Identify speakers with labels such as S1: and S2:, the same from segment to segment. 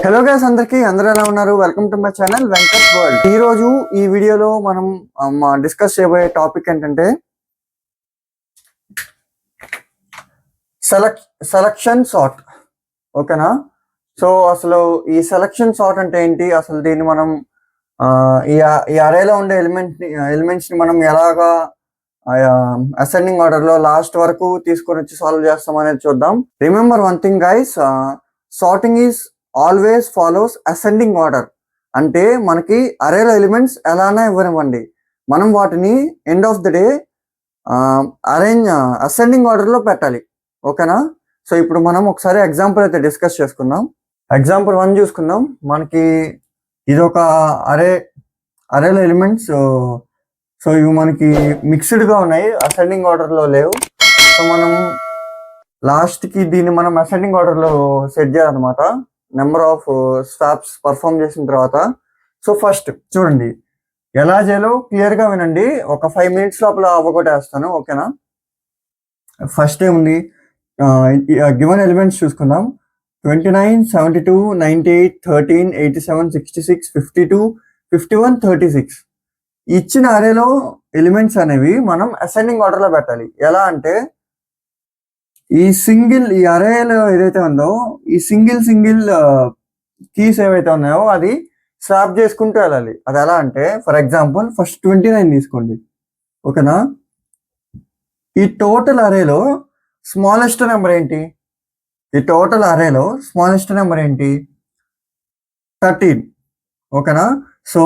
S1: Hello guys, అందరూ ఎలా ఉన్నారు? Welcome to my channel Venkat world. ఈ రోజు ఈ వీడియోలో మనం డిస్కస్ చేయబోయే టాపిక్ ఏంటంటే సెలక్షన్ సార్ట్. ఓకేనా? సో అసలు ఈ సెలక్షన్ సార్ట్ అంటే ఏంటి, అసలు దీన్ని మనం ఈ అరేలో ఉండే ఎలిమెంట్స్ ని మనం ఎలాగా అసెండింగ్ ఆర్డర్ లో లాస్ట్ వరకు తీసుకొని వచ్చి సాల్వ్ చేస్తాం అనేది చూద్దాం. Remember one thing guys, sorting is always follows ascending order. అంటే మనకి అరేలో ఎలిమెంట్స్ ఎలానే ఇవ్వనివ్వండి, మనం వాటిని end of the day ascending order లో పెట్టాలి. ఓకేనా? సో ఇప్పుడు మనం ఒకసారి ఎగ్జాంపుల్ అయితే డిస్కస్ చేసుకుందాం. ఎగ్జాంపుల్ 1 చూసుకుందాం. మనకి ఇది ఒక అరేలో ఎలిమెంట్స్. సో ఇవి మనకి మిక్స్డ్ గా ఉన్నాయి, అసెండింగ్ ఆర్డర్ లో లేవు. సో మనం లాస్ట్ కి దీన్ని మనం అసెండింగ్ ఆర్డర్ లో సెట్ చేయాలన్నమాట, నెంబర్ ఆఫ్ స్వాప్స్ పర్ఫామ్ చేసిన తర్వాత. సో ఫస్ట్ చూడండి ఎలా చేయాలో క్లియర్ గా వినండి. ఒక 5 minutes లోపల అవ్వగొట్టేస్తాను. ఓకేనా? ఫస్ట్ ఏముంది, గివెన్ ఎలిమెంట్స్ చూసుకుందాం. 29, 72, 98, 13, 87, 66, 52, 51, 36. ఇచ్చిన అరేలో ఎలిమెంట్స్ అనేవి మనం అసెండింగ్ ఆర్డర్ లో పెట్టాలి. ఎలా అంటే ఈ అరేలో ఏదైతే ఉందో ఈ సింగిల్ కీస్ ఏవైతే ఉన్నాయో అది స్వాప్ చేసుకుంటూ వెళ్ళాలి. అది ఎలా అంటే, ఫర్ ఎగ్జాంపుల్ ఫస్ట్ 29 తీసుకోండి. ఓకేనా? ఈ టోటల్ అరేలో స్మాలెస్ట్ నెంబర్ ఏంటి? 13. ఓకేనా? సో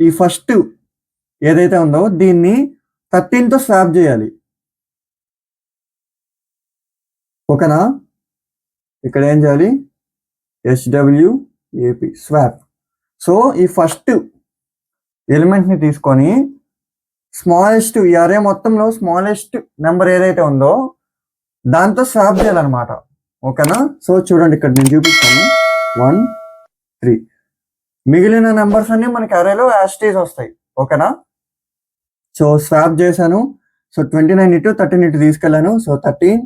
S1: ఈ ఫస్ట్ ఏదైతే ఉందో దీన్ని 13తో స్వాప్ చేయాలి. ఓకేనా? ఇక్కడ ఏం చేయాలి? SWAP swap. సో ఈ ఫస్ట్ ఎలిమెంట్ ని తీసుకొని స్మాలెస్ట్, ఈ అరే మొత్తంలో స్మాలెస్ట్ నెంబర్ ఏదైతే ఉందో దాంతో స్వాప్ చేయాలన్నమాట. ఓకేనా? సో చూడండి ఇక్కడ నేను చూపిస్తాను. 1, 3. మిగిలిన నెంబర్స్ అన్ని మనకి అరేలో యాస్టీస్ వస్తాయి. ఓకేనా? సో స్వాప్ చేశాను. సో 29 ఇటు 13 ఇటు తీసుకెళ్ళాను. సో 13,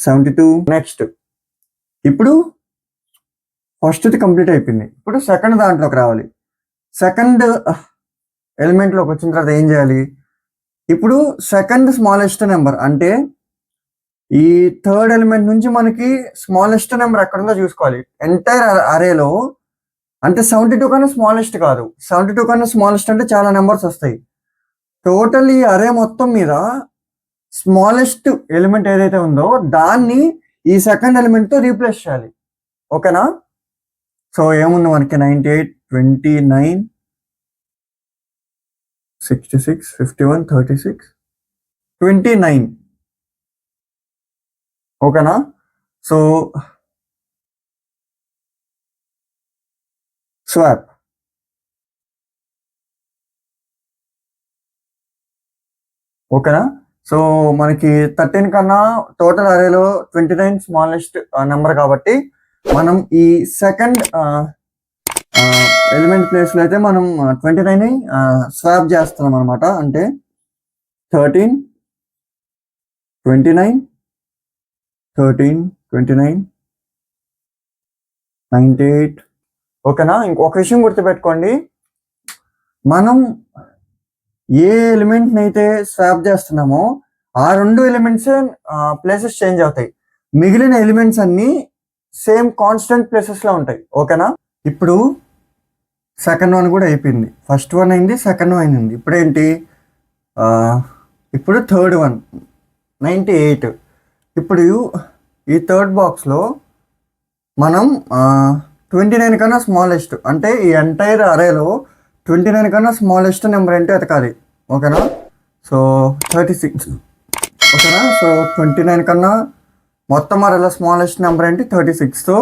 S1: 72. నెక్స్ట్ ఇప్పుడు ఫస్ట్ కంప్లీట్ అయిపోయింది. ఇప్పుడు సెకండ్ దాంట్లోకి రావాలి. సెకండ్ ఎలిమెంట్ లోకి వచ్చిన తర్వాత ఏం చేయాలి? ఇప్పుడు సెకండ్ స్మాలెస్ట్ నెంబర్ అంటే ఈ థర్డ్ ఎలిమెంట్ నుంచి మనకి స్మాలెస్ట్ నెంబర్ ఎక్కడుందో చూసుకోవాలి. ఎంటైర్ అరేలో అంటే 72 కన్నా స్మాలెస్ట్ కాదు. 72 కన్నా స్మాలెస్ట్ అంటే చాలా నెంబర్స్ వస్తాయి. టోటల్ ఈ అరే మొత్తం మీద స్మాలెస్ట్ ఎలిమెంట్ ఏదైతే ఉందో దాన్ని ఈ సెకండ్ ఎలిమెంట్ తో రీప్లేస్ చేయాలి. ఓకేనా? సో ఏముంది మనకి 98, 29, 66, 51, 36, 29. ఓకేనా? So swap. ఓకేనా? సో మనకి 13 కన్నా టోటల్ అరేలో 29 స్మాలెస్ట్ నెంబర్ కాబట్టి మనం ఈ సెకండ్ ఎలిమెంట్ ప్లేస్ లో అయితే మనం 29 ని స్వాప్ చేస్తున్నాం అనమాట. అంటే 13, 29, 13, 29, 98. ఓకేనా? ఇంకొక విషయం గుర్తుపెట్టుకోండి, మనం ఏ ఎలిమెంట్ అయితే స్వాప్ చేస్తున్నామో ఆ 2 ఎలిమెంట్స్ ప్లేసెస్ చేంజ్ అవుతాయి. మిగిలిన ఎలిమెంట్స్ అన్ని సేమ్ కాన్స్టెంట్ ప్లేసెస్ లో ఉంటాయి. ఓకేనా? ఇప్పుడు సెకండ్ వన్ కూడా అయిపోయింది. ఫస్ట్ వన్ అయింది, సెకండ్ వన్ అయింది. ఇప్పుడు ఏంటి? ఇప్పుడు థర్డ్ వన్ 98. ఇప్పుడు ఈ థర్డ్ బాక్స్లో మనం 29 కన్నా స్మాలెస్ట్ అంటే ఈ ఎంటైర్ అరేలో 29 కన్నా స్మాలెస్ట్ నెంబర్ ఏంటో ఎతకాలి. ఓకేనా? సో 36. ఓకేనా? సో 29 కన్నా మొత్తం అరేలో స్మాలెస్ట్ నెంబర్ ఏంటి? 36. సో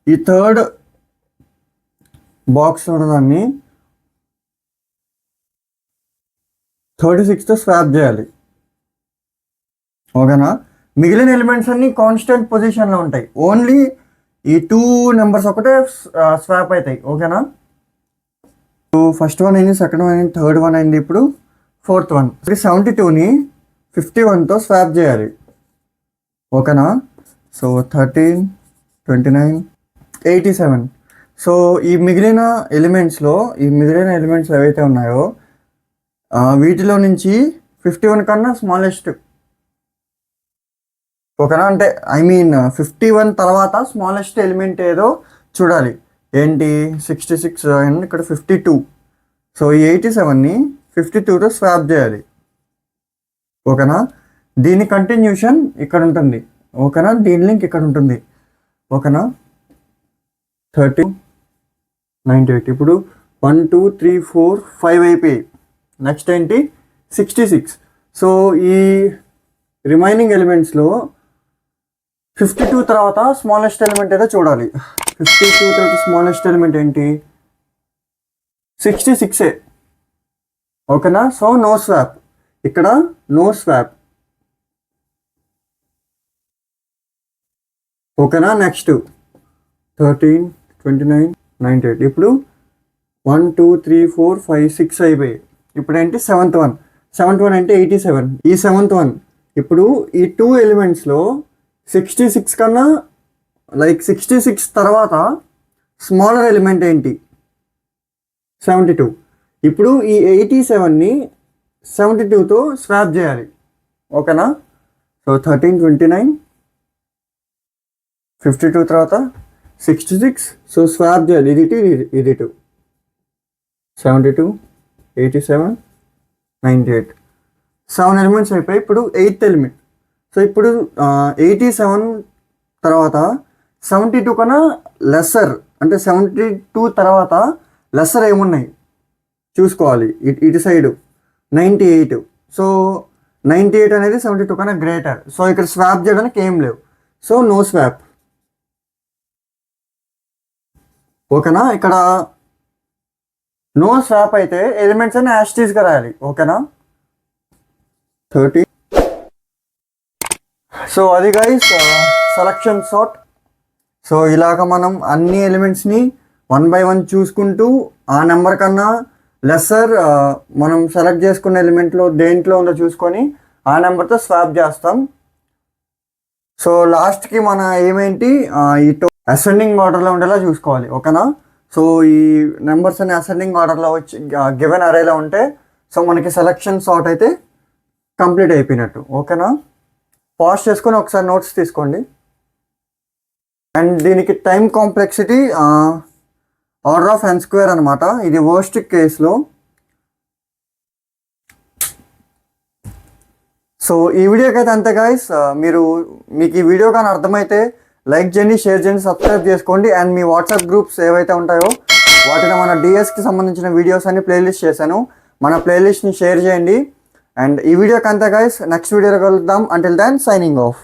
S1: ఈ థర్డ్ బాక్స్ ఉన్నదాన్ని 36తో స్వాప్ చేయాలి. ఓకేనా? మిగిలిన ఎలిమెంట్స్ అన్ని కాన్స్టెంట్ పొజిషన్లో ఉంటాయి. ఓన్లీ ఈ 2 నెంబర్స్ ఒకటే స్వాప్ అవుతాయి. ఓకేనా? ఫస్ట్ వన్ అయింది, సెకండ్ వన్ అయింది, థర్డ్ వన్ అయింది. ఇప్పుడు ఫోర్త్ వన్ 72ని 51తో స్వాప్ చేయాలి. ఓకేనా? సో 13, 29, 87. సో ఈ మిగిలిన ఎలిమెంట్స్ ఏవైతే ఉన్నాయో వీటిలో నుంచి 51 కన్నా స్మాలెస్ట్. ఓకేనా, అంటే 51 తర్వాత స్మాలెస్ట్ ఎలిమెంట్ ఏదో చూడాలి. ఏంటి 66 అండ్ ఇక్కడ 52. సో ఈ 87ని 52తో స్వాప్ చేయాలి. ఓకేనా, దీని కంటిన్యూషన్ ఇక్కడ ఉంటుంది. ఓకేనా, దీని లింక్ ఇక్కడ ఉంటుంది. ఓకేనా, 30, 98. ఇప్పుడు 1, 2, 3, 4, 5 అయిపోయాయి. నెక్స్ట్ ఏంటి 66. సో ఈ రిమైనింగ్ ఎలిమెంట్స్లో 52 తర్వాత స్మాలెస్ట్ ఎలిమెంట్ ఏదో చూడాలి. 52 తర్వాత స్మాలెస్ట్ ఎలిమెంట్ ఏంటి 66. ఓకేనా, సో నో స్వాప్. ఇక్కడ నో స్వాప్. ఓకేనా, నెక్స్ట్ 13, 29, 98. ఇప్పుడు 1, 2, 3, 4, 5, 6 అయిపోయాయి. ఇప్పుడు ఏంటి 7th one. 7th one అంటే 87. ఈ 7th one ఇప్పుడు ఈ 2 ఎలిమెంట్స్లో 66 కన్నా 66 తర్వాత స్మాలర్ ఎలిమెంట్ ఏంటి 72. ఇప్పుడు ఈ 87ని 72తో స్వాప్ చేయాలి. ఓకేనా, సో 13, 29, 52 తర్వాత 66. సో స్వాప్ చేయాలి. ఇది 2, 72, 87, 98. 7 ఎలిమెంట్స్ అయిపోయి. ఇప్పుడు 8th ఎలిమెంట్. సో ఇప్పుడు 87 తర్వాత 72 కన్నా లెస్సర్, అంటే 72 తర్వాత లెస్సర్ ఏమున్నాయి చూసుకోవాలి. ఇటు సైడు 98. సో 98 అనేది 72 కన్నా గ్రేటర్. సో ఇక్కడ స్వాప్ చేయడానికి ఏం లేవు. So no swap. ఓకేనా, ఇక్కడ నో స్వాప్ అయితే ఎలిమెంట్స్ అని యాస్టీస్గా రాయాలి. ఓకేనా, 30. సో అది గైస్ సెలక్షన్ సార్ట్. సో ఇలాగ మనం అన్ని ఎలిమెంట్స్ని 1 by 1 చూసుకుంటూ ఆ నెంబర్ కన్నా లెస్సర్ మనం సెలెక్ట్ చేసుకున్న ఎలిమెంట్లో దేంట్లో ఉందో చూసుకొని ఆ నెంబర్తో స్వాప్ చేస్తాం. సో లాస్ట్కి మన ఏమేంటి ఈ అసెండింగ్ ఆర్డర్లో ఉండేలా చూసుకోవాలి. ఓకేనా, సో ఈ నెంబర్స్ అనే అసెండింగ్ ఆర్డర్లో వచ్చి గివెన్ అరేలో ఉంటే సో మనకి సెలక్షన్ సార్ట్ అయితే కంప్లీట్ అయిపోయినట్టు. ఓకేనా, పాజ్ చేసుకొని ఒకసారి నోట్స్ తీసుకోండి. అండ్ దీనికి time complexity order of n² అనమాట. ఇది వర్స్ట్ కేసులో. సో ఈ వీడియోకి అయితే అంతే గైస్. మీకు ఈ వీడియో కానీ అర్థమైతే లైక్ చేయండి, షేర్ చేయండి, సబ్స్క్రైబ్ చేసుకోండి. అండ్ మీ వాట్సాప్ గ్రూప్స్ ఏవైతే ఉంటాయో వాటిని మన డిఎస్కి సంబంధించిన వీడియోస్ అన్ని ప్లేలిస్ట్ చేశాను. మన ప్లేలిస్ట్ని షేర్ చేయండి. అండ్ ఈ వీడియోకి అంతే గైస్. నెక్స్ట్ వీడియోలో కలుద్దాం. Until then signing of.